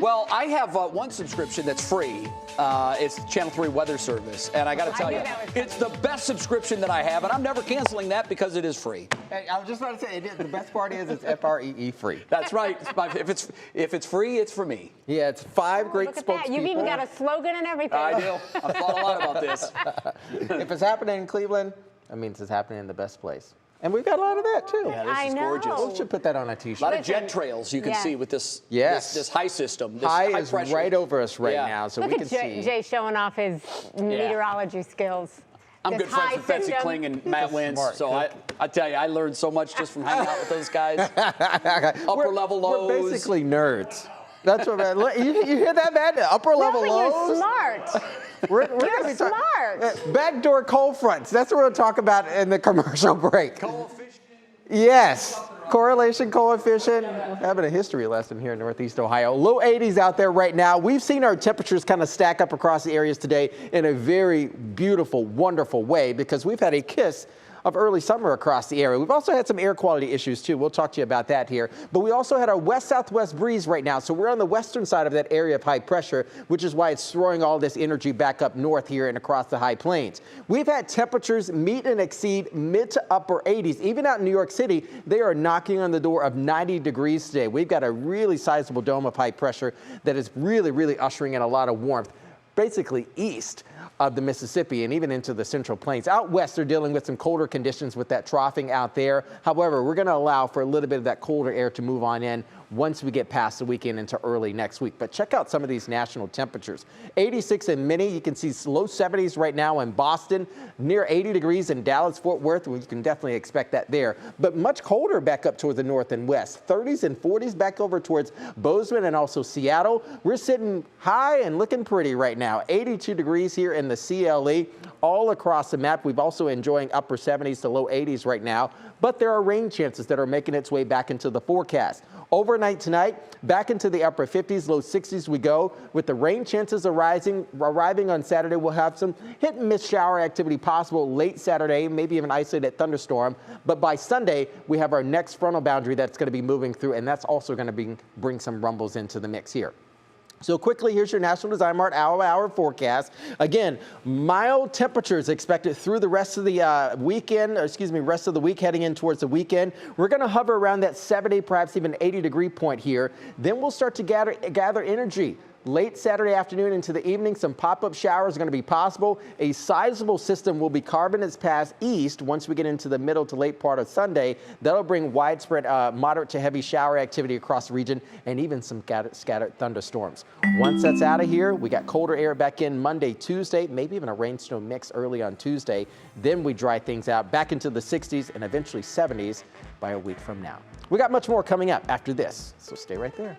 Well, I have one subscription that's free. It's Channel 3 Weather Service. And I got to tell you, it's the best subscription that I have. And I'm never canceling that because it is free. Hey, I was just about to say, the best part is it's FREE free. That's right. If it's free, it's for me. Yeah, it's 5 great Look at spokespeople. that. You've even got a slogan and everything. I do. I've thought a lot about this. If it's happening in Cleveland, that means it's happening in the best place. And we've got a lot of that, too. Yeah, this I is know. gorgeous. We should put that on a A T-shirt. lot of jet trails you can see with this, this high system. This high is pressure. right over us right now, so Look we at can see. Jay showing off his meteorology skills. I'm This good friends high with Betsy system. Kling and Matt Wins, smart so I tell you, I learned so much just from hanging out with those guys. Upper level lows. We're basically nerds. That's what, man. You hear that, man? Upper level lows. You're smart. We're You're gonna be smart. Backdoor cold fronts. That's what we'll talk about in the commercial break. Coefficient. Yes. Correlation coefficient. We're having a history lesson here in Northeast Ohio. Low 80s out there right now. We've seen our temperatures kind of stack up across the areas today in a very beautiful, wonderful way because we've had a kiss of early summer across the area. We've also had some air quality issues too. We'll talk to you about that here. But we also had a west-southwest breeze right now. So we're on the western side of that area of high pressure, which is why it's throwing all this energy back up north here and across the high plains. We've had temperatures meet and exceed mid to upper 80s. Even out in New York City, they are knocking on the door of 90 degrees today. We've got a really sizable dome of high pressure that is really, really ushering in a lot of warmth, basically east of the Mississippi and even into the Central Plains. Out west, they're dealing with some colder conditions with that troughing out there. However, we're going to allow for a little bit of that colder air to move on in once we get past the weekend into early next week. But check out some of these national temperatures. 86 in Minnie. You can see low 70s right now in Boston, near 80 degrees in Dallas, Fort Worth. Well, you can definitely expect that there. But much colder back up toward the north and west. 30s and 40s back over towards Bozeman and also Seattle. We're sitting high and looking pretty right now. 82 degrees here in the CLE. All across the map. We've also enjoying upper 70s to low 80s right now. But there are rain chances that are making its way back into the forecast. Overnight tonight, back into the upper 50s, low 60s we go. With the rain chances arriving on Saturday, we'll have some hit and miss shower activity possible late Saturday, maybe even isolated thunderstorm. But by Sunday, we have our next frontal boundary that's going to be moving through, and that's also going to bring some rumbles into the mix here. So quickly, here's your National Design Mart hour forecast. Again, mild temperatures expected through the rest of the rest of the week heading in towards the weekend. We're going to hover around that 70, perhaps even 80-degree point here. Then we'll start to gather energy. Late Saturday afternoon into the evening, some pop-up showers are going to be possible. A sizable system will be carving its path east once we get into the middle to late part of Sunday. That'll bring widespread moderate to heavy shower activity across the region and even some scattered thunderstorms. Once that's out of here, we got colder air back in Monday, Tuesday, maybe even a rain-snow mix early on Tuesday. Then we dry things out back into the 60s and eventually 70s by a week from now. We got much more coming up after this, so stay right there.